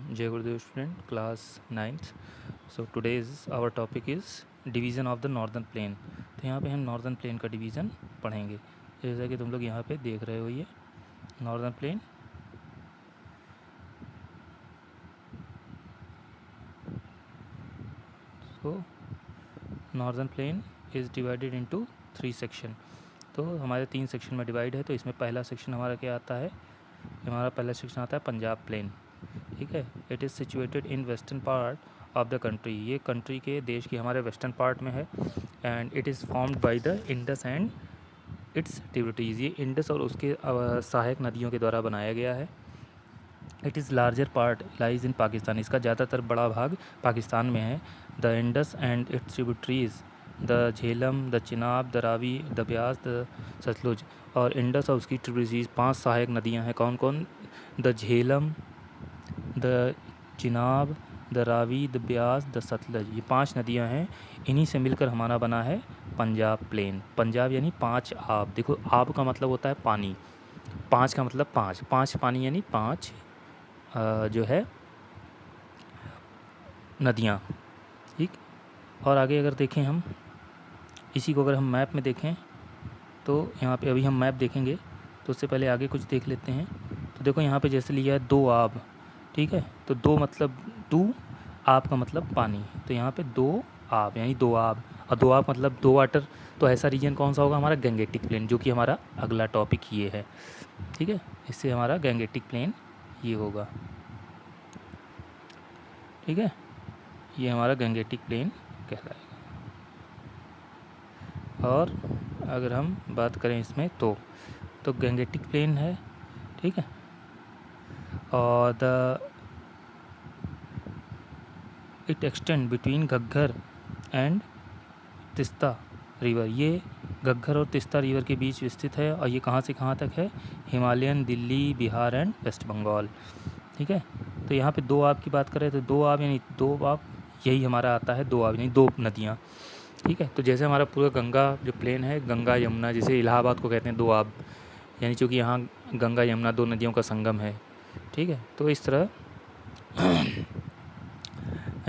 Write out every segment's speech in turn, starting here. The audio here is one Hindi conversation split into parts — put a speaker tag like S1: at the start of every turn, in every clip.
S1: Jai Gurudev student, class 9th. So today's our topic is division of the northern plain. तो यहाँ पे हम नॉर्दर्न प्लेन का डिवीज़न पढ़ेंगे। जैसा कि तुम लोग यहाँ पे देख रहे हो, ये नॉर्दर्न प्लेन तो northern plain is divided into 3 section. तो हमारे 3 सेक्शन में डिवाइड है। तो इसमें पहला सेक्शन हमारा क्या आता है? हमारा पहला सेक्शन आता है पंजाब प्लेन। ठीक है, it is situated in western part of the country. ये कंट्री के देश के हमारे वेस्टर्न पार्ट में है। And it is formed by the Indus and it's tributaries. ये इंडस और उसके सहायक नदियों के द्वारा बनाया गया है। It is larger part lies in Pakistan. इसका ज़्यादातर बड़ा भाग पाकिस्तान में है। The Indus and it's tributaries the Jhelum, the Chenab, the Ravi, the Beas, the Sutlej. और इंडस और उसकी ट्रिब्यूटरीज 5 सहायक नदियाँ हैं। कौन कौन? The Jhelum, the Chenab, the Ravi, the Beas, the Sutlej. ये 5 नदियाँ हैं। इन्हीं से मिलकर हमारा बना है पंजाब प्लेन। पंजाब यानी 5 आब। देखो, आब का मतलब होता है पानी, 5 का मतलब 5, 5 पानी यानी 5 जो है नदियाँ। ठीक। और आगे अगर देखें हम इसी को, अगर हम मैप में देखें तो यहाँ पे अभी हम मैप देखेंगे तो उससे पहले आगे कुछ देख लेते हैं। तो देखो यहाँ पे जैसे लिया है 2 आब। ठीक है, तो 2 मतलब 2, आब का मतलब पानी। तो यहाँ पे 2 आब यानी 2 आब, और 2 आब मतलब 2 वाटर। तो ऐसा रीजन कौन सा होगा? हमारा गंगेटिक प्लेन, जो कि हमारा अगला टॉपिक ये है। ठीक है, इससे हमारा गंगेटिक प्लेन ये होगा। ठीक है, ये हमारा गंगेटिक प्लेन कहलाएगा। और अगर हम बात करें इसमें तो गंगेटिक प्लेन है। ठीक है, और it extend between Ghaggar and Teesta river. ये घग्गर और तिस्ता रिवर के बीच स्थित है। और ये कहाँ से कहाँ तक है? हिमालयन, दिल्ली, बिहार एंड वेस्ट बंगाल। ठीक है, तो यहाँ पे 2 आब की बात करें तो 2 आब यानी 2 आब, यही हमारा आता है 2 आब यानी 2 नदियाँ। ठीक है, तो जैसे हमारा पूरा गंगा जो प्लेन है, गंगा यमुना, जैसे इलाहाबाद को कहते हैं 2 आब, यानी चूँकि यहाँ गंगा यमुना 2 नदियों का संगम है। ठीक है, तो इस तरह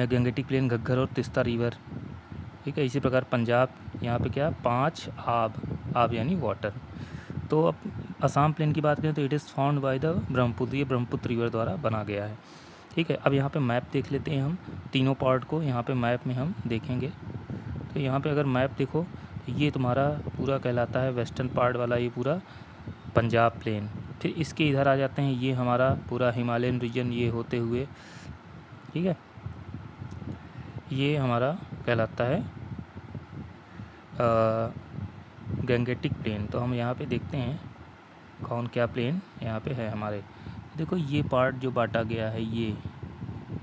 S1: गंगेटिक प्लेन, घग्गर और तिस्ता रिवर। ठीक है, इसी प्रकार पंजाब यहाँ पे क्या 5 आब, आब यानी वाटर। तो अब असम प्लेन की बात करें तो it is found by the Brahmaputra. ये ब्रह्मपुत्र रिवर द्वारा बना गया है। ठीक है, अब यहाँ पे मैप देख लेते हैं हम तीनों पार्ट को। यहाँ पे मैप में हम देखेंगे तो यहाँ पे अगर मैप देखो तो ये तुम्हारा पूरा कहलाता है वेस्टर्न पार्ट वाला, ये पूरा पंजाब प्लेन। फिर इसके इधर आ जाते हैं, ये हमारा पूरा हिमालयन रीजन ये होते हुए। ठीक है, ये हमारा कहलाता है गंगेटिक प्लेन। तो हम यहाँ पे देखते हैं कौन क्या प्लेन यहाँ पे है हमारे। देखो, ये पार्ट जो बांटा गया है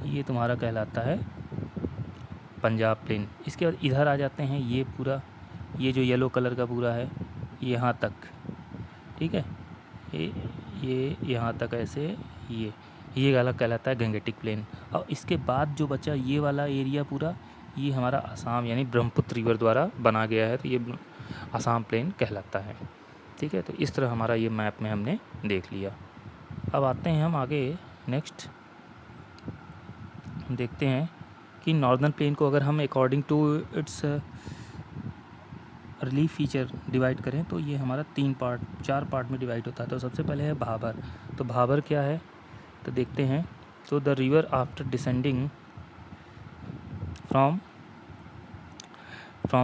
S1: ये तुम्हारा कहलाता है पंजाब प्लेन। इसके बाद इधर आ जाते हैं, ये पूरा ये जो येलो कलर का पूरा है यहाँ तक। ठीक है, ये यहाँ तक ऐसे ये अलग कहलाता है गंगेटिक प्लेन। और इसके बाद जो बचा ये वाला एरिया पूरा, ये हमारा असम यानी ब्रह्मपुत्र रिवर द्वारा बना गया है। तो ये असम प्लेन कहलाता है। ठीक है, तो इस तरह हमारा ये मैप में हमने देख लिया। अब आते हैं हम आगे नेक्स्ट देखते हैं कि नॉर्दर्न प्लेन को अगर हम according to its relief feature divide करें तो ये हमारा 4 पार्ट में डिवाइड होता है। तो सबसे पहले है भाबर। तो भाबर क्या है तो देखते हैं। तो the river after descending from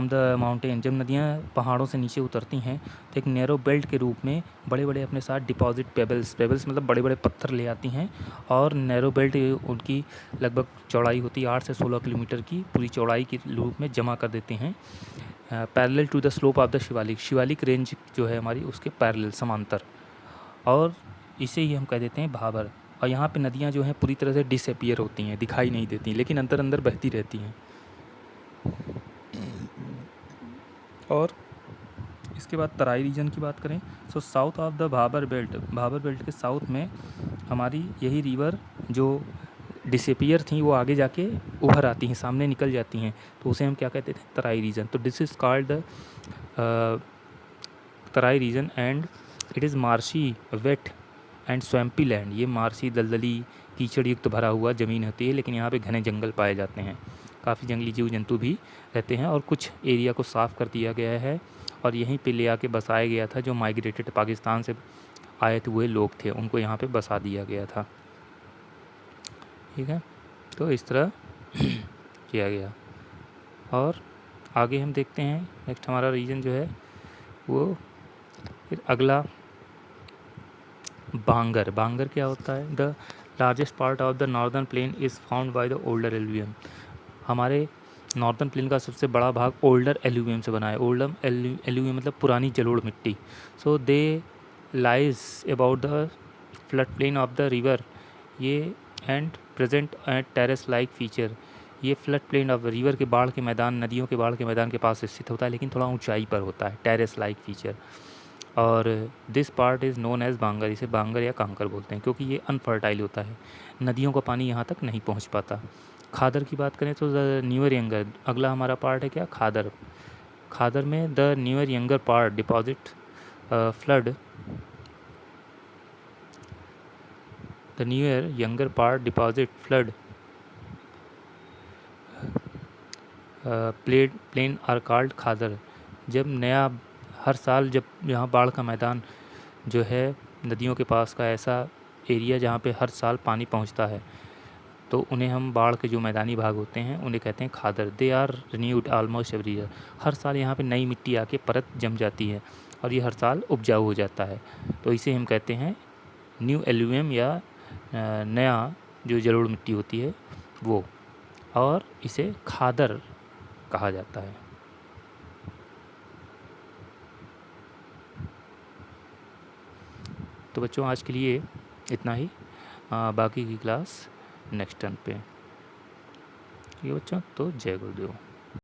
S1: the mountain, जब नदियाँ पहाड़ों से नीचे उतरती हैं तो एक नैरो बेल्ट के रूप में बड़े बड़े अपने साथ डिपॉजिट पेबल्स मतलब बड़े बड़े पत्थर ले आती हैं। और नैरो बेल्ट उनकी लगभग चौड़ाई होती है 8 से 16 किलोमीटर की पूरी चौड़ाई के रूप में जमा कर देते हैं parallel to the slope of the Shivalik range जो है हमारी उसके पैरेलल समांतर। और इसे ही हम कह देते हैं भाबर। और यहाँ पे नदियाँ जो हैं पूरी तरह से डिसअपियर होती हैं, दिखाई नहीं देती, लेकिन अंदर अंदर बहती रहती हैं। और इसके बाद तराई रीजन की बात करें तो south of the Bhabar belt के साउथ में हमारी यही रिवर जो डिसअपियर थी वो आगे जाके उभर आती हैं, सामने निकल जाती हैं। तो उसे हम क्या कहते थे? तराई रीजन। तो this is called the Terai region and it is marshy, wet and swampy land. ये मार्शी, दलदली कीचड़ युक्त भरा हुआ ज़मीन होती है, लेकिन यहाँ पे घने जंगल पाए जाते हैं, काफ़ी जंगली जीव जंतु भी रहते हैं, और कुछ एरिया को साफ़ कर दिया गया है और यहीं पे ले आके बसाया गया था। जो माइग्रेटेड पाकिस्तान से आए हुए लोग थे उनको यहाँ पे बसा दिया गया था। ठीक है, तो इस तरह किया गया। और आगे हम देखते हैं नेक्स्ट हमारा रीजन जो है वो फिर अगला बांगर। बांगर क्या होता है? The largest part of the northern plain is found by the older alluvium. हमारे नॉर्दर्न प्लेन का सबसे बड़ा भाग ओल्डर एलुवियम से बना है। ओल्डर एलुवियम मतलब पुरानी जलोढ़ मिट्टी। So they lies about the flood plain of the river ये and present at terrace like feature. ये फ्लड प्लेन ऑफ रिवर के बाढ़ के मैदान, नदियों के बाढ़ के मैदान के पास स्थित होता है, लेकिन थोड़ा ऊंचाई पर होता है, टेरेस लाइक फीचर। और this part is known as Bhangar. इसे बांगर या कांकर बोलते हैं क्योंकि ये अनफर्टाइल होता है, नदियों का पानी यहाँ तक नहीं पहुँच पाता। खादर की बात करें तो द न्यूअर यंगर, अगला हमारा पार्ट है क्या? खादर। खादर में the newer younger part deposit flood, the newer younger part deposit flood plain are called Khadar. जब नया हर साल जब यहाँ बाढ़ का मैदान जो है नदियों के पास का ऐसा एरिया जहाँ पे हर साल पानी पहुँचता है, तो उन्हें हम बाढ़ के जो मैदानी भाग होते हैं उन्हें कहते हैं Khadar. They are renewed almost every year. हर साल यहाँ पे नई मिट्टी आके परत जम जाती है और ये हर साल उपजाऊ हो जाता है, तो इसे हम कहते हैं न्यू एलुवियम या नया जो जलोढ़ मिट्टी होती है वो, और इसे खादर कहा जाता है। तो बच्चों आज के लिए इतना ही, बाकी की क्लास नेक्स्ट टर्न पे। ठीक है बच्चों, तो जय गुरुदेव।